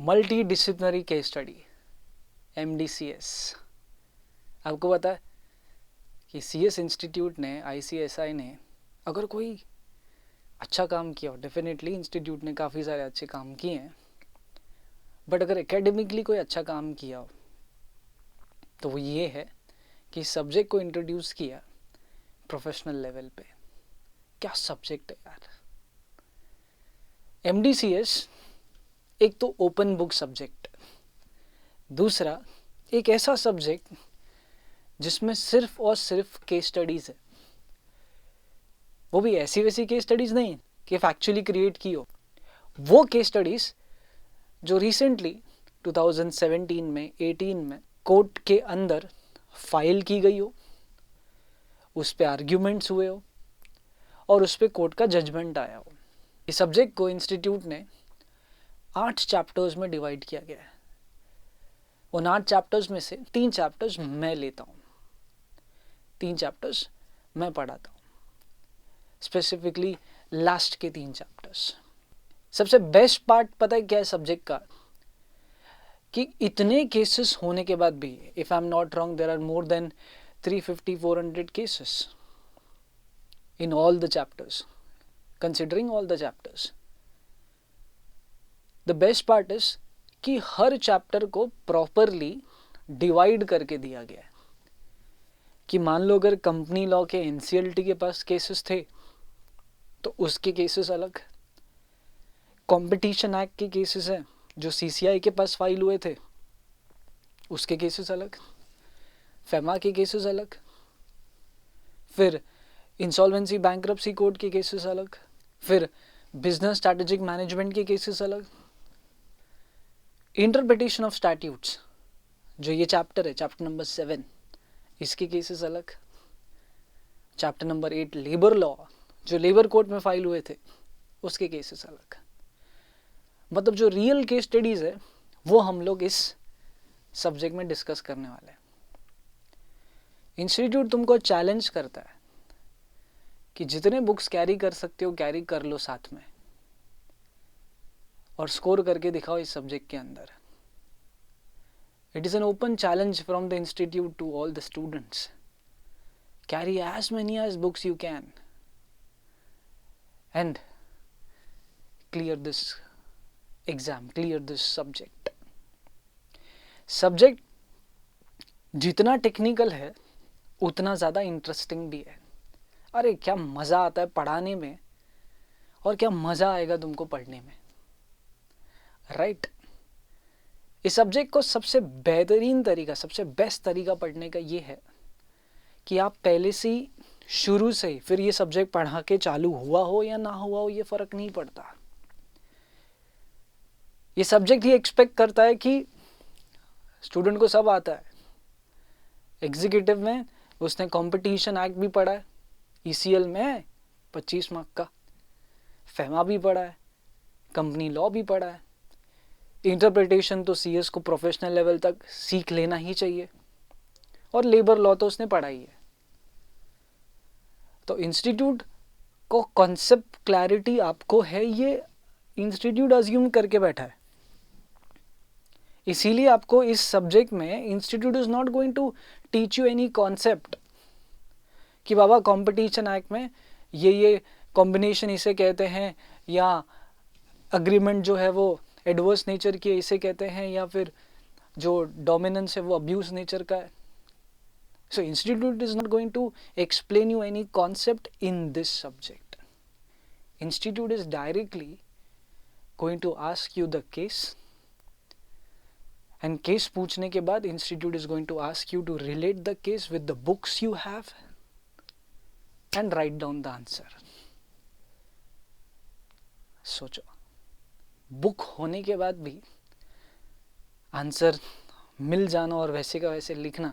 Multi disciplinary case study, MDCS। आपको पता है कि CS इंस्टीट्यूट ने, ICSI ने अगर कोई अच्छा काम किया हो, डेफिनेटली इंस्टीट्यूट ने काफ़ी सारे अच्छे काम किए हैं, बट अगर एकेडमिकली कोई अच्छा काम किया हो तो वो ये है कि सब्जेक्ट को इंट्रोड्यूस किया प्रोफेशनल लेवल पे। क्या सब्जेक्ट है यार! MDCS एक तो ओपन बुक सब्जेक्ट, दूसरा एक ऐसा सब्जेक्ट जिसमें सिर्फ और सिर्फ केस स्टडीज़ है। वो भी ऐसी वैसी केस स्टडीज़ नहीं कि फैक्चुअली क्रिएट की हो, वो केस स्टडीज़ जो रिसेंटली 2017 में 18 में कोर्ट के अंदर फाइल की गई हो, उस पर आर्ग्यूमेंट्स हुए हो और उस पर कोर्ट का जजमेंट आया हो। इस सब्जेक्ट को इंस्टीट्यूट ने 8 चैप्टर्स में डिवाइड किया गया है। उन 8 चैप्टर्स में से 3 चैप्टर्स मैं लेता हूँ, 3 चैप्टर्स मैं पढ़ाता हूँ, स्पेसिफिकली लास्ट के 3 चैप्टर्स। सबसे बेस्ट पार्ट पता है क्या है सब्जेक्ट का, कि इतने केसेस होने के बाद भी, if I am not wrong, there are more than 350-400 cases in all the chapters, considering all the chapters. The best part is कि हर चैप्टर को प्रॉपरली डिवाइड करके दिया गया है कि मान लो अगर कंपनी लॉ के NCLT के पास केसेस थे तो उसके केसेस अलग, कंपटीशन एक्ट के केसेस हैं जो CCI के पास फाइल हुए थे उसके केसेस अलग, फेमा के केसेस अलग, फिर इंसॉल्वेंसी बैंक्रप्सी कोर्ट के केसेस अलग, फिर बिजनेस स्ट्रैटेजिक मैनेजमेंट के केसेस अलग, इंटरप्रिटेशन ऑफ स्टैट्यूट्स जो ये चैप्टर है, चैप्टर नंबर 7, इसके केसेस अलग, चैप्टर नंबर 8 लेबर लॉ जो लेबर कोर्ट में फाइल हुए थे उसके केसेस अलग। मतलब जो रियल केस स्टडीज है वो हम लोग इस सब्जेक्ट में डिस्कस करने वाले हैं। इंस्टीट्यूट तुमको चैलेंज करता है कि जितने बुक्स कैरी कर सकते हो कैरी कर लो साथ में, और स्कोर करके दिखाओ इस सब्जेक्ट के अंदर। It is an open challenge from the institute to all the students, carry as many as books you can and clear this exam, clear this subject. Subject जितना टेक्निकल है उतना ज़्यादा इंटरेस्टिंग भी है। अरे क्या मज़ा आता है पढ़ाने में, और क्या मज़ा आएगा तुमको पढ़ने में, राइट? इस सब्जेक्ट को सबसे बेहतरीन तरीका, सबसे बेस्ट तरीका पढ़ने का ये है कि आप पहले से ही शुरू से ही, फिर ये सब्जेक्ट पढ़ा के चालू हुआ हो या ना हुआ हो ये फ़र्क नहीं पड़ता। ये सब्जेक्ट ही एक्सपेक्ट करता है कि स्टूडेंट को सब आता है। एग्जीक्यूटिव में उसने कंपटीशन एक्ट भी पढ़ा है, ECL में 25 मार्क का, फेमा भी पढ़ा है, कंपनी लॉ भी पढ़ा है, इंटरप्रिटेशन तो CS को प्रोफेशनल लेवल तक सीख लेना ही चाहिए, और लेबर लॉ तो उसने पढ़ा ही है। तो इंस्टीट्यूट को कॉन्सेप्ट क्लैरिटी आपको है, ये इंस्टीट्यूट अज्यूम करके बैठा है। इसीलिए आपको इस सब्जेक्ट में institute is not going to teach you any concept कि बाबा कंपटीशन एक्ट में ये कॉम्बिनेशन इसे कहते हैं, या अग्रीमेंट जो है वो एडवर्स नेचर की इसे कहते हैं, या फिर जो डोमिनेंस है वो अब्यूज नेचर का है। So institute is not going to explain you any concept in this subject. Institute is directly going to ask you the case, and case पूछने के बाद institute is going to ask you to relate the case with the books you have and write down the answer. सोचो, book होने के बाद भी answer मिल जाना और वैसे का वैसे लिखना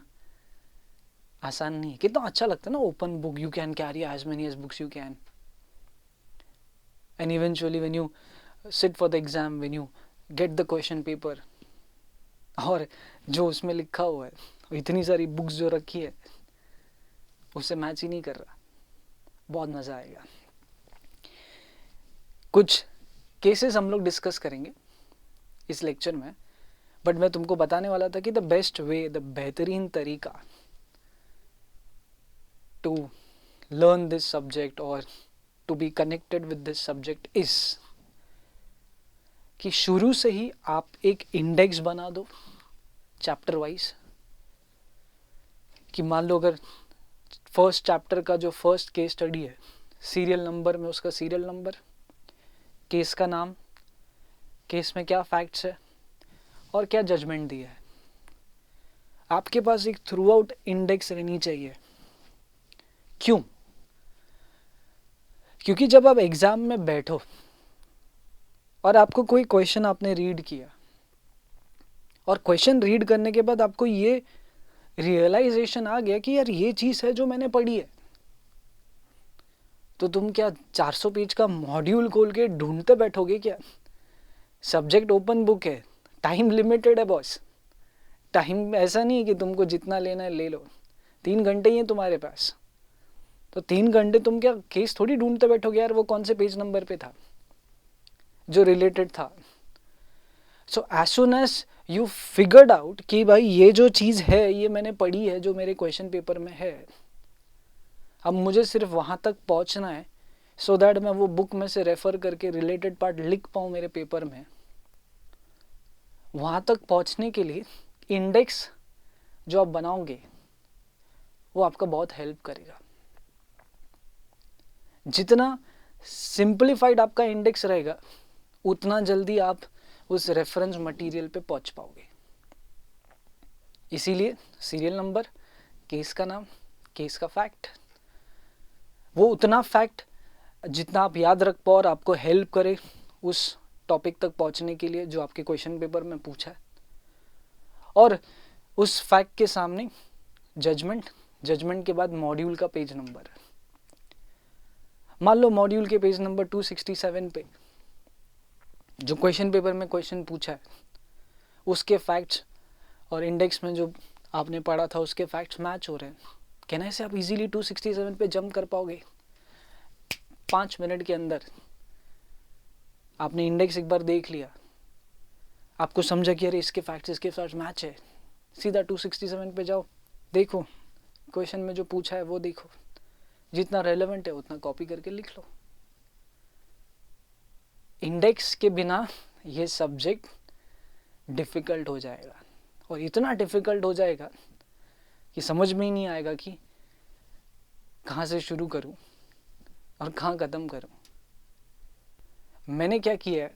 आसान नहीं है। कितना अच्छा लगता है ना, open book, you can carry as many as books you can, and eventually when you sit for the exam, when you get the question paper, और जो उसमें लिखा हुआ है, इतनी सारी बुक्स जो रखी है उससे मैच ही नहीं कर रहा, बहुत मज़ा आएगा। कुछ केसेस हम लोग डिस्कस करेंगे इस लेक्चर में, बट मैं तुमको बताने वाला था कि द बेस्ट वे, द बेहतरीन तरीका टू लर्न दिस सब्जेक्ट और to be connected with this subject is कि शुरू से ही आप एक इंडेक्स बना दो चैप्टर वाइज, कि मान लो अगर फर्स्ट चैप्टर का जो फर्स्ट केस स्टडी है, सीरियल नंबर में उसका सीरियल नंबर, केस का नाम, केस में क्या फैक्ट्स है और क्या जजमेंट दिया है, आपके पास एक थ्रू आउट इंडेक्स रहनी चाहिए। क्यों? क्योंकि जब आप एग्जाम में बैठो और आपको कोई क्वेश्चन आपने रीड किया और क्वेश्चन रीड करने के बाद आपको ये रियलाइजेशन आ गया कि यार ये चीज़ है जो मैंने पढ़ी है, तो तुम क्या 400 पेज का मॉड्यूल खोल के ढूंढते बैठोगे क्या? सब्जेक्ट ओपन बुक है, टाइम लिमिटेड है बॉस। टाइम ऐसा नहीं है कि तुमको जितना लेना है ले लो, 3 घंटे ही है तुम्हारे पास, तो 3 घंटे तुम क्या केस थोड़ी ढूंढते बैठोगे यार वो कौन से पेज नंबर पे था जो रिलेटेड था। So as soon as you figured out कि भाई ये जो चीज़ है ये मैंने पढ़ी है जो मेरे क्वेश्चन पेपर में है, अब मुझे सिर्फ वहाँ तक पहुँचना है सो दैट मैं वो बुक में से रेफ़र करके रिलेटेड पार्ट लिख पाऊँ मेरे पेपर में। वहाँ तक पहुँचने के लिए इंडेक्स जो आप बनाओगे वो आपका बहुत हेल्प करेगा। जितना सिंप्लीफाइड आपका इंडेक्स रहेगा उतना जल्दी आप उस रेफरेंस मटेरियल पे पहुंच पाओगे। इसीलिए सीरियल नंबर, केस का नाम, केस का फैक्ट, वो उतना फैक्ट जितना आप याद रख पाओ और आपको हेल्प करे उस टॉपिक तक पहुंचने के लिए जो आपके क्वेश्चन पेपर में पूछा है। और उस फैक्ट के सामने जजमेंट, जजमेंट के बाद मॉड्यूल का पेज नंबर। मान लो मॉड्यूल के पेज नंबर 267 पे जो क्वेश्चन पेपर में क्वेश्चन पूछा है उसके फैक्ट्स और इंडेक्स में जो आपने पढ़ा था उसके फैक्ट्स मैच हो रहे हैं, कहने से आप इजीली 267 पे जंप कर पाओगे 5 मिनट के अंदर। आपने इंडेक्स एक बार देख लिया, आपको समझा कि अरे इसके फैक्ट्स मैच है, सीधा 267 पे जाओ, देखो क्वेश्चन में जो पूछा है वो देखो, जितना रेलेवेंट है उतना कॉपी करके लिख लो। इंडेक्स के बिना ये सब्जेक्ट डिफ़िकल्ट हो जाएगा, और इतना डिफ़िकल्ट हो जाएगा कि समझ में ही नहीं आएगा कि कहाँ से शुरू करूँ और कहाँ ख़त्म करूँ। मैंने क्या किया है,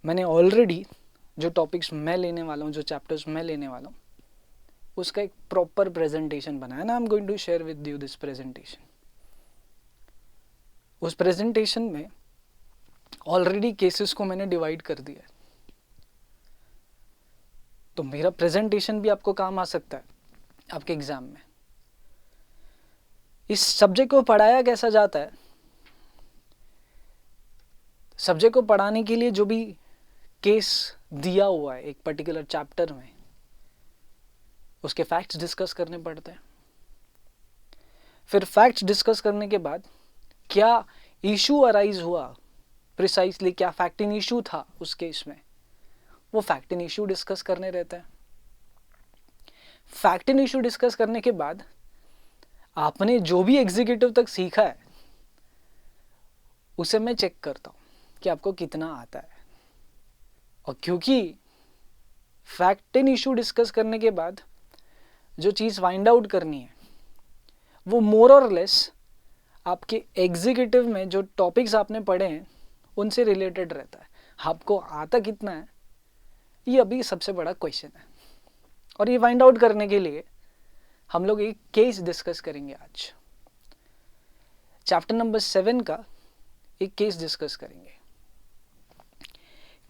मैंने ऑलरेडी जो टॉपिक्स मैं लेने वाला हूँ, जो चैप्टर्स मैं लेने वाला हूँ, उसका एक प्रॉपर प्रेजेंटेशन बनाया ना। I am going to share with you this presentation. उस प्रेजेंटेशन में ऑलरेडी केसेस को मैंने डिवाइड कर दिया है, तो मेरा प्रेजेंटेशन भी आपको काम आ सकता है आपके एग्जाम में। इस सब्जेक्ट को पढ़ाया कैसा जाता है, सब्जेक्ट को पढ़ाने के लिए जो भी केस दिया हुआ है एक पर्टिकुलर चैप्टर में, उसके फैक्ट्स डिस्कस करने पड़ते हैं। फिर फैक्ट्स डिस्कस करने के बाद क्या इशू अराइज हुआ, प्रिसाइसली क्या फैक्ट इन इशू था उस केस में, वो फैक्ट इन इशू डिस्कस करने रहते हैं। फैक्ट इन इशू डिस्कस करने के बाद आपने जो भी एग्जीक्यूटिव तक सीखा है उसे मैं चेक करता हूँ कि आपको कितना आता है। और क्योंकि फैक्ट इन इशू डिस्कस करने के बाद जो चीज़ फाइंड आउट करनी है वो मोर और लेस आपके एग्जीक्यूटिव में जो टॉपिक्स आपने पढ़े हैं उनसे रिलेटेड रहता है। आपको आता कितना है ये अभी सबसे बड़ा क्वेश्चन है, और ये फाइंड आउट करने के लिए हम लोग एक केस डिस्कस करेंगे आज। चैप्टर नंबर 7 का एक केस डिस्कस करेंगे।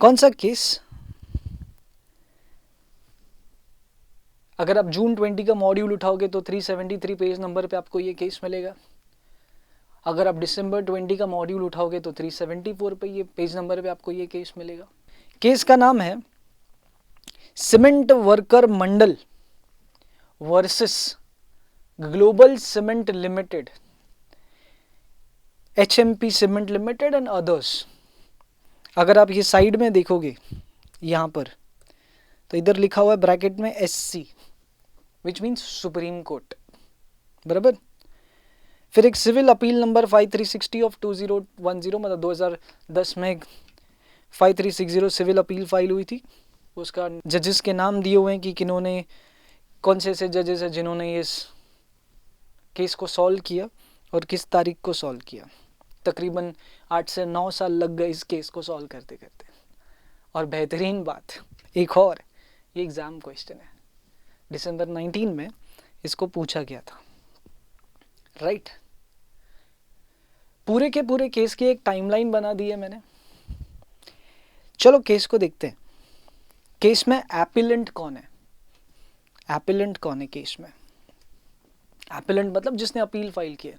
कौन सा केस? अगर आप जून 20 का मॉड्यूल उठाओगे तो 373 पेज नंबर पे आपको ये केस मिलेगा। अगर आप दिसंबर 20 का मॉड्यूल उठाओगे तो 374 पे ये पेज नंबर पे आपको ये केस मिलेगा। केस का नाम है cement worker Mandal versus global cement limited, HMP cement limited and others. अगर आप ये साइड में देखोगे यहाँ पर, तो इधर लिखा हुआ है ब्रैकेट में SC, which means supreme court, बराबर। फिर एक सिविल अपील नंबर 5360 ऑफ 2010, मतलब 2010 में एक 5360 सिविल अपील फाइल हुई थी। उसका जजेस के नाम दिए हुए हैं कि किन्होंने, कौन से ऐसे जजेस हैं जिन्होंने इस केस को सॉल्व किया और किस तारीख को सॉल्व किया। तकरीबन 8 से 9 साल लग गए इस केस को सॉल्व करते करते। और बेहतरीन बात एक और, ये एग्ज़ाम क्वेश्चन है, दिसंबर 19 में इसको पूछा गया था, राइट। पूरे के पूरे केस की एक टाइमलाइन बना दी है मैंने। चलो केस को देखते हैं। केस में एपिलेंट कौन है? एपिलेंट कौन है केस में? एपिलेंट मतलब जिसने अपील फाइल की है।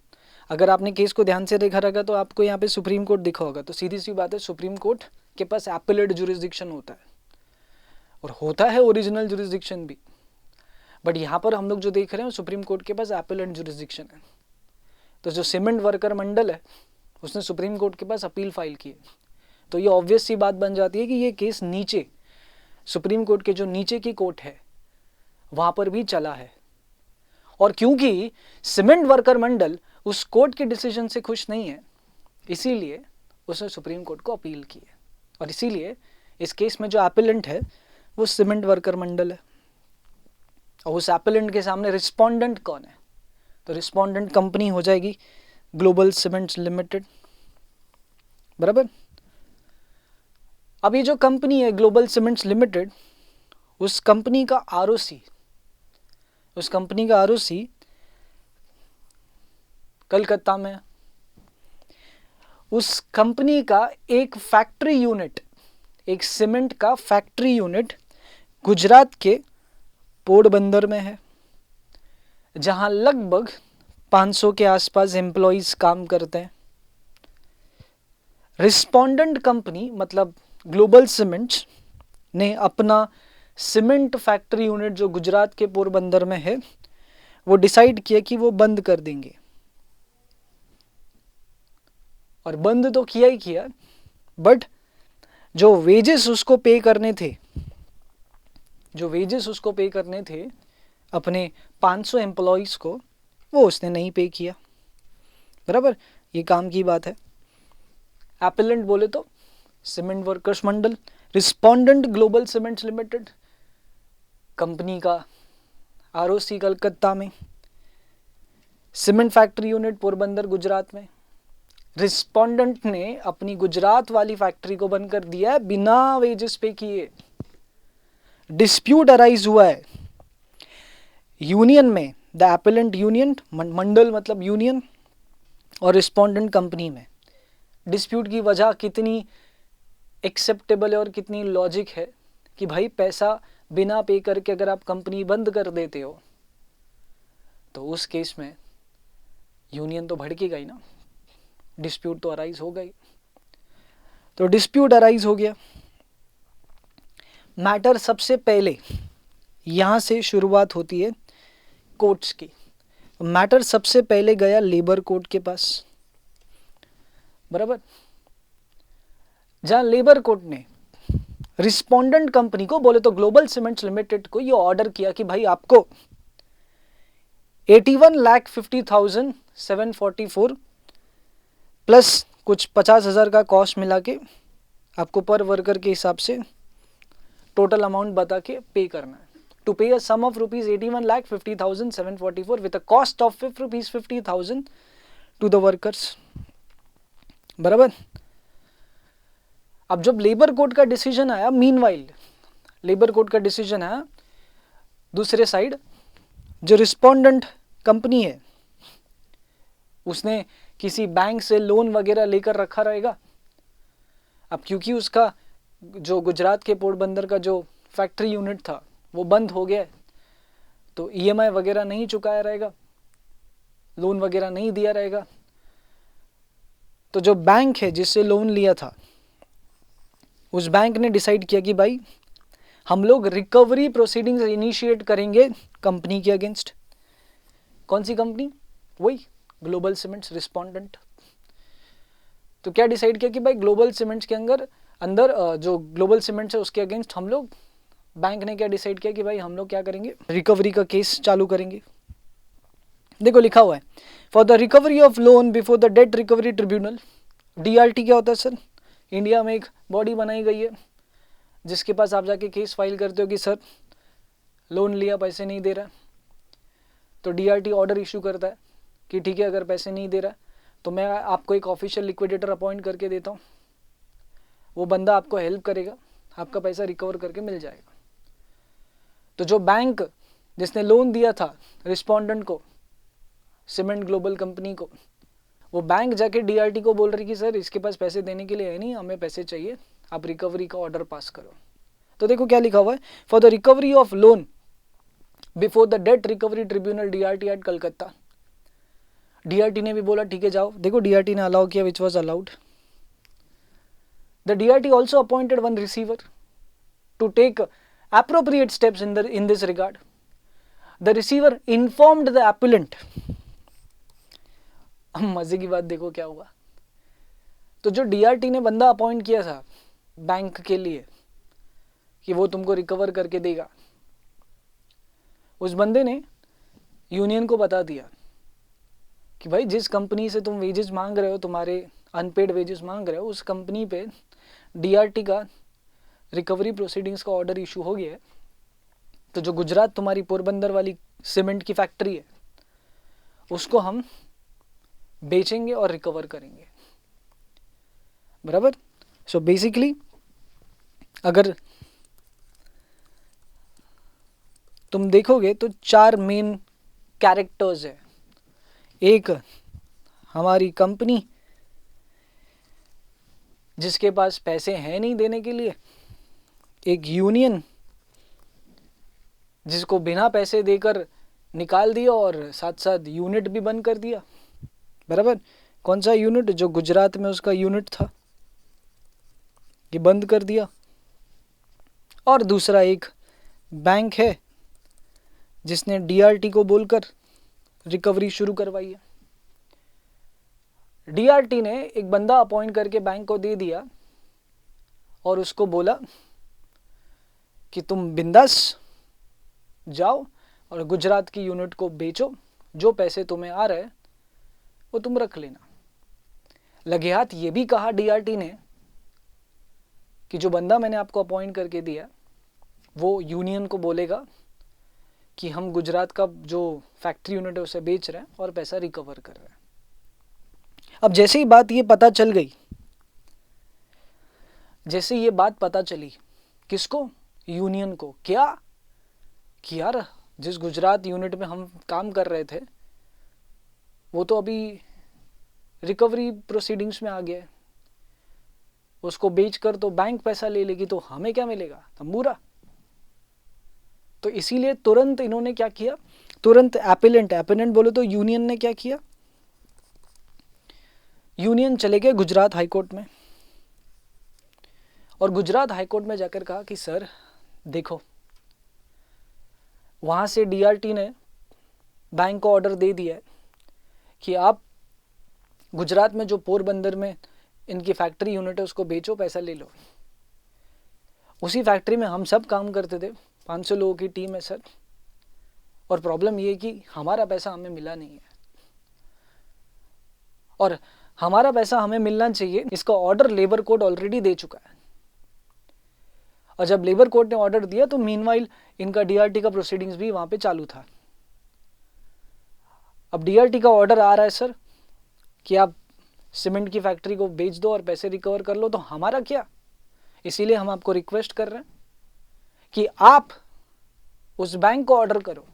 अगर आपने केस को ध्यान से देखा रहेगा तो आपको यहाँ पे सुप्रीम कोर्ट दिखा होगा, तो सीधी सी बात है सुप्रीम कोर्ट के पास एपिलेट जुरिस्डिक्शन होता है, और होता है ओरिजिनल जुरिस्डिक्शन भी, बट यहाँ पर हम लोग जो देख रहे हैं सुप्रीम कोर्ट के पास एपिलेट जुरिस्डिक्शन है। तो जो सीमेंट वर्कर मंडल है उसने सुप्रीम कोर्ट के पास अपील फाइल की है, तो ये ऑब्वियस सी बात बन जाती है कि ये केस नीचे सुप्रीम कोर्ट के जो नीचे की कोर्ट है वहाँ पर भी चला है। और क्योंकि सीमेंट वर्कर मंडल उस कोर्ट के डिसीजन से खुश नहीं है, इसीलिए उसने सुप्रीम कोर्ट को अपील की है, और इसीलिए इस केस में जो एपिलेंट है वो सीमेंट वर्कर मंडल है। और उस एपिलेंट के सामने रिस्पोंडेंट कौन है? तो रिस्पोंडेंट कंपनी हो जाएगी ग्लोबल सीमेंट्स लिमिटेड, बराबर। अब ये जो कंपनी है ग्लोबल सीमेंट्स लिमिटेड, उस कंपनी का आरओसी कलकत्ता में। उस कंपनी का एक फैक्ट्री यूनिट, एक सीमेंट का फैक्ट्री यूनिट गुजरात के पोरबंदर में है, जहां लगभग 500 के आसपास एम्प्लॉइज काम करते हैं। रिस्पोंडेंट कंपनी मतलब ग्लोबल सीमेंट्स ने अपना सीमेंट फैक्ट्री यूनिट जो गुजरात के पोरबंदर में है वो डिसाइड किया कि वो बंद कर देंगे, और बंद तो किया ही किया, बट जो वेजेस उसको पे करने थे अपने 500 एम्प्लॉइज को, वो उसने नहीं पे किया, बराबर। ये काम की बात है। एपिलेंट बोले तो cement workers Mandal, respondent Global Cements Limited, company का आरओसी कलकत्ता में, cement factory unit Porbandar Gujarat में। रिस्पोंडेंट ने अपनी गुजरात वाली फैक्ट्री को बंद कर दिया है बिना वेजेस पे किए। डिस्प्यूट अराइज हुआ है यूनियन में, द एपिलेंट यूनियन, मंडल मतलब यूनियन, और रिस्पोंडेंट कंपनी में। डिस्प्यूट की वजह कितनी एक्सेप्टेबल है और कितनी लॉजिक है कि भाई पैसा बिना पे करके अगर आप कंपनी बंद कर देते हो तो उस केस में यूनियन तो भड़केगा ही ना, डिस्प्यूट तो अराइज हो गई। तो डिस्प्यूट अराइज हो गया। मैटर सबसे पहले यहाँ से शुरुआत होती है कोर्ट्स की। मैटर सबसे पहले गया लेबर कोर्ट के पास, बराबर, जहां लेबर कोर्ट ने रिस्पोंडेंट कंपनी को, बोले तो ग्लोबल सीमेंट्स लिमिटेड को, ये ऑर्डर किया कि भाई आपको 81,50,744 प्लस कुछ 50,000 का कॉस्ट मिला के आपको पर वर्कर के हिसाब से टोटल अमाउंट बता के पे करना है। To pay a sum of rupees 81,50,744 with a cost of ₹50,000 to the workers, बराबर। अब जब लेबर कोर्ट का डिसीजन आया, मीनवाइल लेबर कोर्ट का डिसीजन आया, दूसरे साइड जो रिस्पोंडेंट कंपनी है उसने किसी बैंक से लोन वगैरह लेकर रखा रहेगा। अब क्योंकि उसका जो गुजरात के पोरबंदर का जो फैक्ट्री यूनिट था वो बंद हो गया, तो ईएमआई वगैरह नहीं चुकाया रहेगा, लोन वगैरह नहीं दिया रहेगा। तो जो बैंक है जिससे लोन लिया था, उस बैंक ने डिसाइड किया कि भाई हम लोग रिकवरी प्रोसीडिंग्स इनिशिएट करेंगे कंपनी के अगेंस्ट। कौन सी कंपनी? वही ग्लोबल सीमेंट्स रिस्पोंडेंट। तो क्या डिसाइड किया कि भाई ग्लोबल सीमेंट्स के अंदर अंदर जो ग्लोबल सीमेंट्स है उसके अगेंस्ट हम लोग, बैंक ने क्या डिसाइड किया कि भाई हम लोग क्या करेंगे, रिकवरी का केस चालू करेंगे। देखो लिखा हुआ है, for the recovery of loan before the debt recovery tribunal. DRT क्या होता है सर? इंडिया में एक बॉडी बनाई गई है जिसके पास आप जाके केस फाइल करते हो कि सर लोन लिया पैसे नहीं दे रहा, तो DRT ऑर्डर इशू करता है कि ठीक है अगर पैसे नहीं दे रहा तो मैं आपको एक ऑफिशियल लिक्विडेटर अपॉइंट करके देता हूँ, वो बंदा आपको हेल्प करेगा, आपका पैसा रिकवर करके मिल जाएगा। तो जो बैंक जिसने लोन दिया था रिस्पोंडेंट को, सीमेंट ग्लोबल कंपनी को, वो बैंक जाके DRT को बोल रही कि सर इसके पास पैसे देने के लिए है नहीं, हमें पैसे चाहिए, आप रिकवरी का ऑर्डर पास करो। तो देखो क्या लिखा हुआ है, for the recovery of loan before the debt recovery tribunal DRT at Calcutta. DRT ने भी बोला ठीक है जाओ। देखो DRT ने अलाउ किया, which was allowed. The DRT also appointed one receiver to take appropriate steps in this regard. The receiver informed the appellant. मजे की बात देखो क्या हुआ, तो जो DRT ने बंदा अपॉइंट किया था बैंक के लिए कि वो तुमको रिकवर करके देगा, उस बंदे ने यूनियन को बता दिया कि भाई जिस कंपनी से तुम वेजेस मांग रहे हो, तुम्हारे अनपेड वेजेस मांग रहे हो, उस कंपनी पे DRT का रिकवरी प्रोसीडिंग्स का ऑर्डर इशू हो गया है। तो जो गुजरात तुम्हारी पोरबंदर वाली सीमेंट की फैक्ट्री है उसको हम बेचेंगे और रिकवर करेंगे, बराबर। सो बेसिकली अगर तुम देखोगे तो 4 मेन कैरेक्टर्स है। एक हमारी कंपनी जिसके पास पैसे हैं नहीं देने के लिए, एक यूनियन जिसको बिना पैसे देकर निकाल दिया और साथ साथ यूनिट भी बंद कर दिया, बराबर। कौन सा यूनिट? जो गुजरात में उसका यूनिट था, ये बंद कर दिया। और दूसरा एक बैंक है जिसने DRT को बोलकर रिकवरी शुरू करवाई है। DRT ने एक बंदा अपॉइंट करके बैंक को दे दिया और उसको बोला कि तुम बिंदास जाओ और गुजरात की यूनिट को बेचो, जो पैसे तुम्हें आ रहे हैं वो तुम रख लेना। लगे हाथ ये भी कहा DRT ने कि जो बंदा मैंने आपको अपॉइंट करके दिया वो यूनियन को बोलेगा कि हम गुजरात का जो फैक्ट्री यूनिट है उसे बेच रहे हैं और पैसा रिकवर कर रहे हैं। अब जैसे ही बात ये पता चल गई, जैसे ये बात पता चली किसको? यूनियन को। क्या कि यार जिस गुजरात यूनिट में हम काम कर रहे थे वो तो अभी रिकवरी प्रोसीडिंग्स में आ गया है, उसको बेचकर तो बैंक पैसा ले लेगी, तो हमें क्या मिलेगा? तंबूरा। तो इसीलिए तुरंत इन्होंने क्या किया, तुरंत एपेलेंट बोले तो यूनियन ने क्या किया, यूनियन चले गए गुजरात हाईकोर्ट में और गुजरात हाईकोर्ट में जाकर कहा कि सर देखो, वहां से DRT ने बैंक को ऑर्डर दे दिया है कि आप गुजरात में जो पोरबंदर में इनकी फैक्ट्री यूनिट है उसको बेचो, पैसा ले लो। उसी फैक्ट्री में हम सब काम करते थे, 500 लोगों की टीम है सर, और प्रॉब्लम ये कि हमारा पैसा हमें मिला नहीं है और हमारा पैसा हमें मिलना चाहिए, इसका ऑर्डर लेबर कोर्ट ऑलरेडी दे चुका है। और जब लेबर कोर्ट ने ऑर्डर दिया तो मीनवाइल इनका DRT का प्रोसीडिंग्स भी वहां पे चालू था। अब DRT का ऑर्डर आ रहा है सर कि आप सीमेंट की फैक्ट्री को बेच दो और पैसे रिकवर कर लो, तो हमारा क्या? इसीलिए हम आपको रिक्वेस्ट कर रहे हैं कि आप उस बैंक को ऑर्डर करो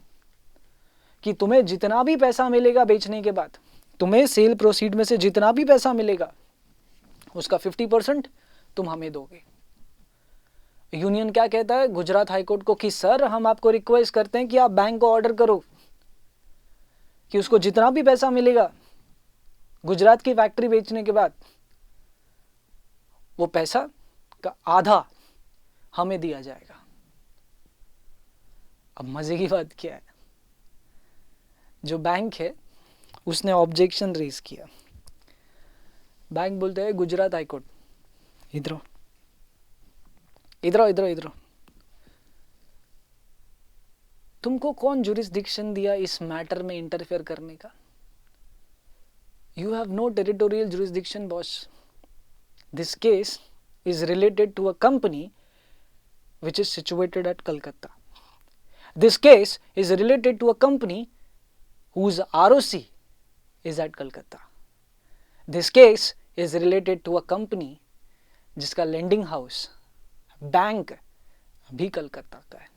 कि तुम्हें जितना भी पैसा मिलेगा बेचने के बाद, तुम्हें सेल प्रोसीड में से जितना भी पैसा मिलेगा उसका 50% तुम हमें दोगे। यूनियन क्या कहता है गुजरात हाईकोर्ट को कि सर हम आपको रिक्वेस्ट करते हैं कि आप बैंक को ऑर्डर करो कि उसको जितना भी पैसा मिलेगा गुजरात की फैक्ट्री बेचने के बाद, वो पैसा का आधा हमें दिया जाएगा। अब मजे की बात क्या है, जो बैंक है उसने ऑब्जेक्शन रेज किया। बैंक बोलते हैं गुजरात हाईकोर्ट इधर, इधर आओ, इधर आओ, इधर आओ। तुमको कौन जुरिस्डिक्शन दिया इस मैटर में इंटरफेयर करने का? You have no territorial jurisdiction boss. This case is related to a company which is situated at Kolkata. This case is related to a company whose ROC is at Kolkata. This case is related to a company जिसका lending house, bank भी कलकत्ता का है.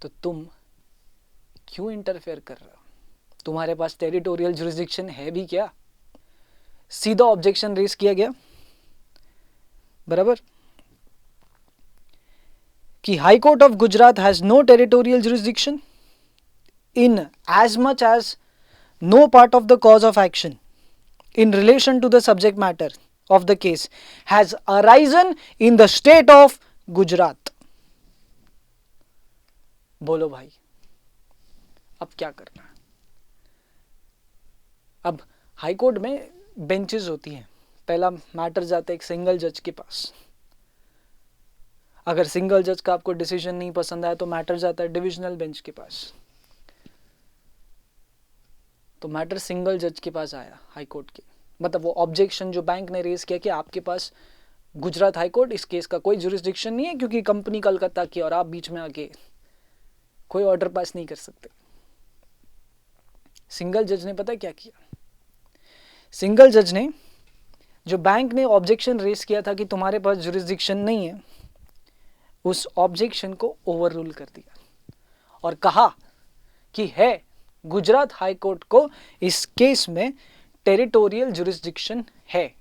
तो तुम क्यों interfere कर रहे हो? तुम्हारे पास टेरिटोरियल जुरिस्डिक्शन है भी क्या? सीधा ऑब्जेक्शन रेज किया गया, बराबर, कि high court of Gujarat has no territorial jurisdiction in as much as no part of the cause of action in relation to the subject matter of the case has arisen in the state of Gujarat. बोलो भाई, अब क्या करना है? अब high court में benches होती हैं. पहला मैटर जाता है एक सिंगल जज के पास. अगर सिंगल जज का आपको डिसीजन नहीं पसंद आया तो मैटर जाता है डिविजनल बेंच के पास. तो मैटर सिंगल जज के पास आया हाई कोर्ट के, मतलब वो ऑब्जेक्शन जो बैंक ने रेज किया कि आपके पास गुजरात हाई कोर्ट इस केस का कोई जुरिस्डिक्शन नहीं है क्योंकि कंपनी कलकत्ता की और आप बीच में आके कोई ऑर्डर पास नहीं कर सकते. सिंगल जज ने पता क्या किया? सिंगल जज ने जो बैंक ने ऑब्जेक्शन रेज किया था कि तुम्हारे पास जुरिस्डिक्शन नहीं है, उस ऑब्जेक्शन को ओवररूल कर दिया और कहा कि है गुजरात हाई कोर्ट को इस केस में टेरिटोरियल जुरिस्डिक्शन है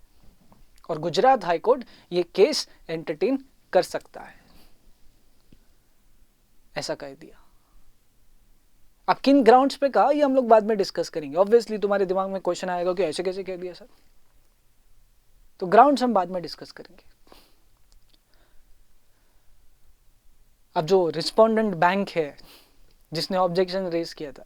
और गुजरात हाई कोर्ट ये केस एंटरटेन कर सकता है. ऐसा कह दिया. अब किन ग्राउंड्स पे कहा ये हम लोग बाद में डिस्कस करेंगे. ऑब्वियसली तुम्हारे दिमाग में क्वेश्चन आएगा कि ऐसे कैसे कह दिया सर, तो ग्राउंड्स हम बाद में डिस्कस करेंगे. अब जो रिस्पोंडेंट बैंक है जिसने ऑब्जेक्शन रेज किया था,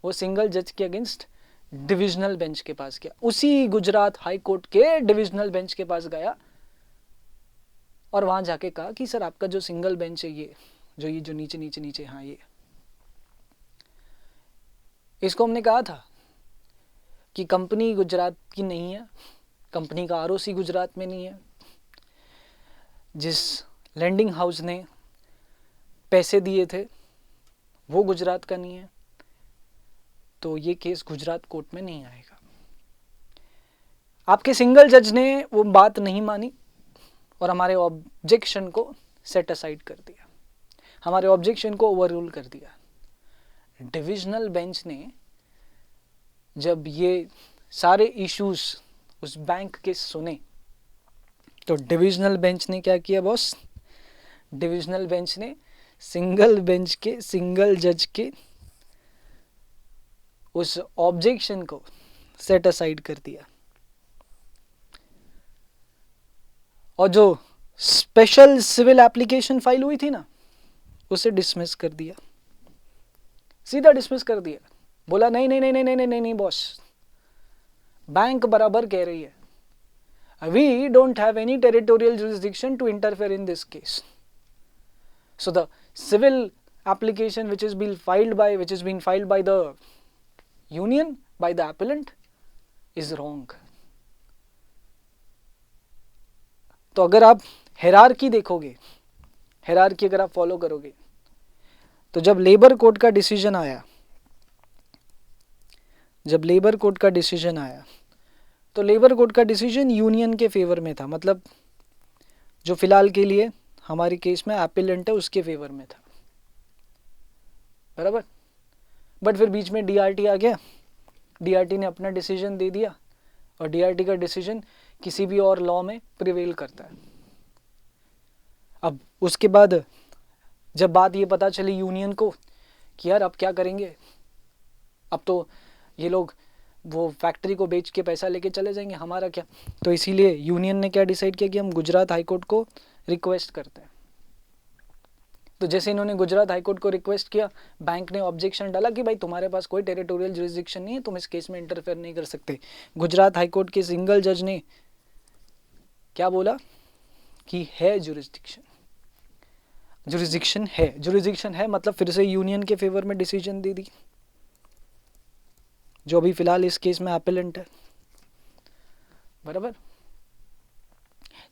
वो सिंगल जज के अगेंस्ट डिविजनल बेंच के पास गया. उसी गुजरात हाई कोर्ट के डिविजनल बेंच के पास गया और वहां जाके कहा कि सर आपका जो सिंगल बेंच है ये जो नीचे नीचे नीचे, हाँ ये, इसको हमने कहा था कि कंपनी गुजरात की नहीं है, कंपनी का आरओसी गुजरात में नहीं है, जिस लैंडिंग हाउस ने पैसे दिए थे वो गुजरात का नहीं है, तो ये केस गुजरात कोर्ट में नहीं आएगा. आपके सिंगल जज ने वो बात नहीं मानी और हमारे ऑब्जेक्शन को सेट असाइड कर दिया, हमारे ऑब्जेक्शन को ओवररूल कर दिया. डिविजनल बेंच ने जब ये सारे इश्यूज उस बैंक के सुने तो डिविजनल बेंच ने क्या किया बॉस? डिविजनल बेंच ने सिंगल बेंच के सिंगल जज के उस ऑब्जेक्शन को सेट असाइड कर दिया और जो स्पेशल सिविल एप्लीकेशन फाइल हुई थी ना, उसे डिसमिस कर दिया, सीधा डिसमिस कर दिया. बोला नहीं नहीं नहीं नहीं नहीं नहीं नहीं बॉस, बैंक बराबर कह रही है, we don't have any territorial jurisdiction to interfere in this case. So the civil application which has been filed by the union, by the appellant, is wrong. तो अगर आप हायरार्की देखोगे, हायरार्की अगर आप फॉलो करोगे, तो जब लेबर कोर्ट का डिसीजन आया, तो लेबर कोर्ट का डिसीजन यूनियन के फेवर में था, मतलब जो फिलहाल के लिए हमारे केस में एपेलेंट है उसके फेवर में था, बराबर. बट फिर बीच में डीआरटी आ गया, डीआरटी ने अपना डिसीजन दे दिया और डीआरटी का डिसीजन किसी भी और लॉ में प्रिवेल करता है. अब उसके बाद जब बात ये पता चली यूनियन को कि यार अब क्या करेंगे, अब तो ये लोग वो फैक्ट्री को बेच के पैसा लेके चले जाएंगे, हमारा क्या, तो इसीलिए यूनियन ने क्या डिसाइड किया कि हम गुजरात हाई कोर्ट को रिक्वेस्ट करते हैं. तो जैसे इन्होंने गुजरात हाई कोर्ट को रिक्वेस्ट किया, बैंक ने ऑब्जेक्शन डाला कि भाई तुम्हारे पास कोई टेरिटोरियल जुरिस्डिक्शन नहीं है, तुम इस केस में इंटरफेयर नहीं कर सकते. गुजरात हाई कोर्ट के सिंगल जज ने क्या बोला कि है जुरिस्डिक्शन, जुरिस्डिक्शन है, जुरिस्डिक्शन है मतलब फिर से यूनियन के फेवर में डिसीजन दे दी, जो अभी फिलहाल इस केस में अपीलेंट है, बराबर।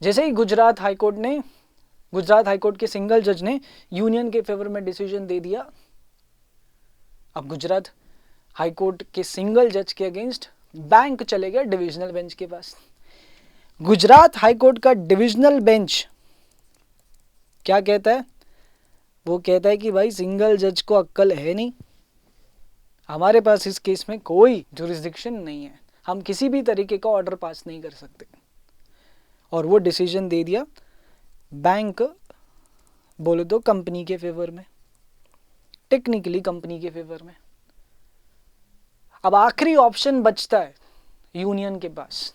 जैसे ही गुजरात हाईकोर्ट के सिंगल जज ने यूनियन के फेवर में डिसीजन दे दिया, अब गुजरात हाईकोर्ट के सिंगल जज के अगेंस्ट बैंक चले गया डिविजनल बेंच के पास। गुजरात हाईकोर्ट का डिविजनल बेंच क्या कहता है? वो कहता है कि भाई सिंगल जज को अक्ल है नहीं, हमारे पास इस केस में कोई जुरिस्डिक्शन नहीं है, हम किसी भी तरीके का ऑर्डर पास नहीं कर सकते। और वो डिसीजन दे दिया बैंक बोले तो कंपनी के फेवर में, टेक्निकली कंपनी के फेवर में। अब आखिरी ऑप्शन बचता है यूनियन के पास,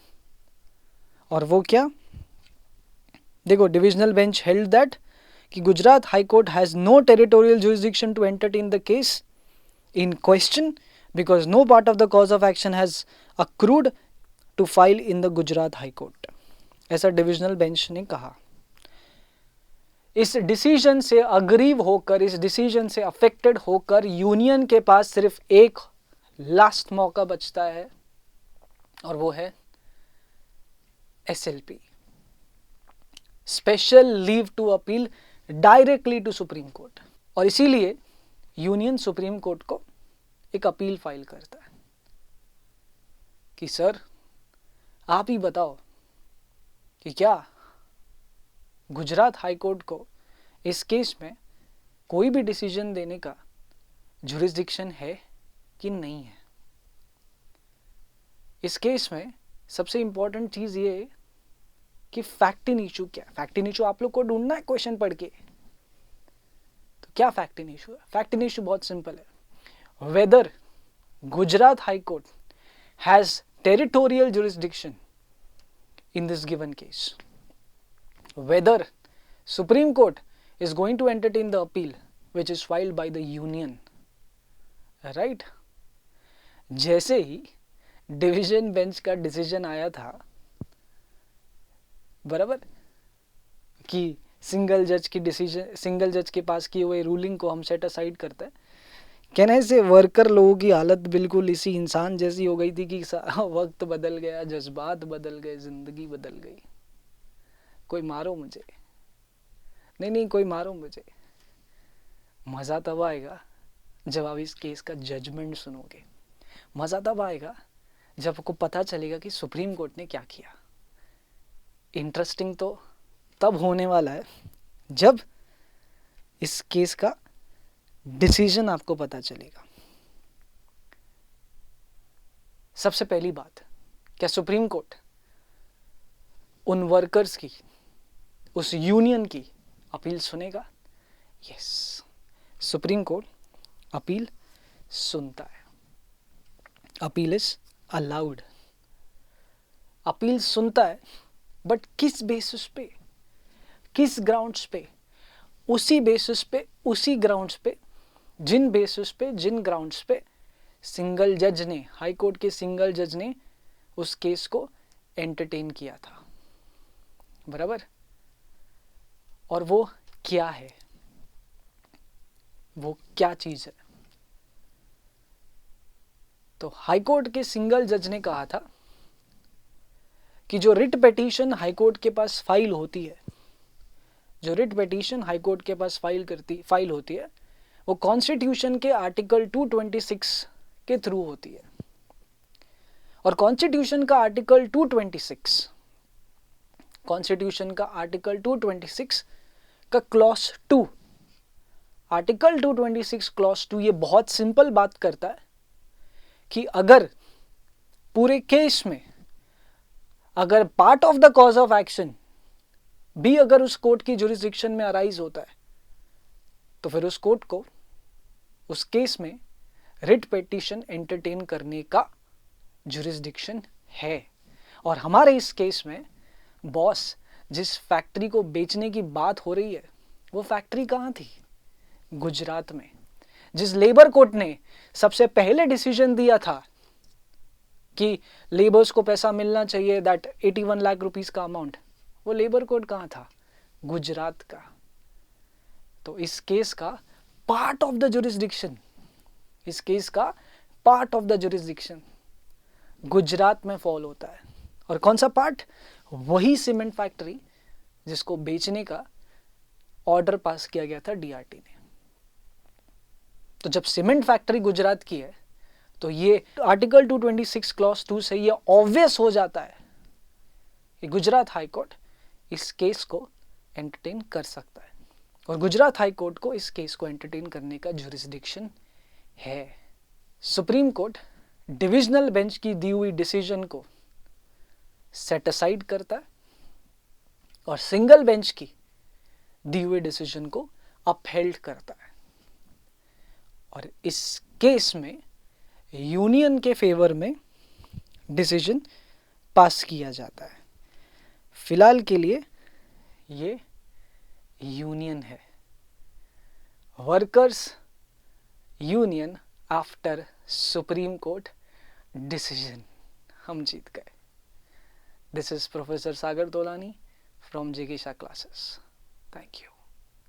और वो क्या? देखो, डिविजनल बेंच हेल्ड दैट कि Gujarat high court has no territorial jurisdiction to entertain the case in question because no part of the cause of action has accrued to file in the Gujarat high court, ऐसा divisional bench ने कहा। इस decision से aggrieved होकर, इस decision से affected होकर union के पास सिर्फ एक लास्ट मौका बचता है, और वो है SLP, special leave to appeal directly to supreme court. और इसीलिए यूनियन सुप्रीम कोर्ट को एक अपील फाइल करता है कि सर आप ही बताओ कि क्या गुजरात हाई कोर्ट को इस केस में कोई भी डिसीजन देने का जुरिस्डिक्शन है कि नहीं है। इस केस में सबसे इंपॉर्टेंट चीज ये है कि फैक्ट इन इशू क्या है। फैक्ट इन इशू आप लोग को ढूंढना है क्वेश्चन पढ़ के, तो क्या फैक्ट इन इशू है? फैक्ट इन इशू बहुत सिंपल है, whether Gujarat high court has territorial jurisdiction in this given case, whether Supreme Court is going to entertain the appeal which is filed by the union, right? जैसे ही division bench का decision आया था, बराबर, कि single जज के पास किए हुए रूलिंग को हम सेट असाइड करते हैं, कहने से वर्कर लोगों की हालत बिल्कुल इसी इंसान जैसी हो गई थी कि वक्त बदल गया, जज्बात बदल गए, जिंदगी बदल गई। कोई मारो मुझे, नहीं कोई मारो मुझे। मज़ा तब आएगा जब आप इस केस का जजमेंट सुनोगे, मज़ा तब आएगा जब आपको पता चलेगा कि सुप्रीम कोर्ट ने क्या किया। इंटरेस्टिंग तो तब होने वाला है जब इस केस का डिसीजन आपको पता चलेगा। सबसे पहली बात, क्या सुप्रीम कोर्ट उन वर्कर्स की, उस यूनियन की अपील सुनेगा? यस, सुप्रीम कोर्ट अपील सुनता है। अपील इज अलाउड, अपील सुनता है, बट किस बेसिस पे, किस ग्राउंड्स पे? उसी बेसिस पे, उसी ग्राउंड्स पे, जिन बेसिस पे, जिन ग्राउंड्स पे सिंगल जज ने, हाई कोर्ट के सिंगल जज ने उस केस को एंटरटेन किया था, बराबर। और वो क्या है, वो क्या चीज है? तो हाई कोर्ट के सिंगल जज ने कहा था कि जो रिट पिटीशन हाई कोर्ट के पास फाइल होती है, जो रिट पिटीशन हाई कोर्ट के पास फाइल होती है, वो कॉन्स्टिट्यूशन के आर्टिकल 226 के थ्रू होती है। और कॉन्स्टिट्यूशन का आर्टिकल 226, कॉन्स्टिट्यूशन का आर्टिकल 226 का क्लॉज 2, आर्टिकल 226 क्लॉज 2 ये बहुत सिंपल बात करता है कि अगर पूरे केस में, अगर part of the cause of action भी अगर उस कोर्ट की जुरिस्डिक्शन में अराइज होता है, तो फिर उस कोर्ट को उस केस में रिट पिटीशन एंटरटेन करने का जुरिस्डिक्शन है। और हमारे इस केस में बॉस, जिस फैक्ट्री को बेचने की बात हो रही है, वो फैक्ट्री कहाँ थी? गुजरात में। जिस लेबर कोर्ट ने सबसे पहले डिसीजन दिया था कि लेबर्स को पैसा मिलना चाहिए, दैट 81 लाख रुपीस का अमाउंट, वो लेबर कोर्ट कहाँ था? गुजरात का। तो इस केस का पार्ट ऑफ द जुरिस्डिक्शन, इस केस का part of the jurisdiction Gujarat में फॉल होता है। और कौन सा पार्ट? वही सीमेंट फैक्ट्री जिसको बेचने का ऑर्डर पास किया गया था डीआरटी ने। तो जब सीमेंट फैक्ट्री गुजरात की है तो ये आर्टिकल 226 क्लॉज 2 से ये ऑब्वियस हो जाता है कि गुजरात हाई कोर्ट इस केस को एंटरटेन कर सकता है, और गुजरात हाई कोर्ट को इस केस को एंटरटेन करने का जुरिस्डिक्शन है। सुप्रीम कोर्ट डिविजनल बेंच की दी हुई डिसीजन को सेट असाइड करता है और सिंगल बेंच की दी हुई डिसीजन को अपहेल्ड करता है, और इस केस में यूनियन के फेवर में डिसीजन पास किया जाता है। फिलहाल के लिए ये यूनियन है, workers union after Supreme Court decision. हम जीत गए। This is professor Sagar Tolani from जिगीशा क्लासेस। Thank you.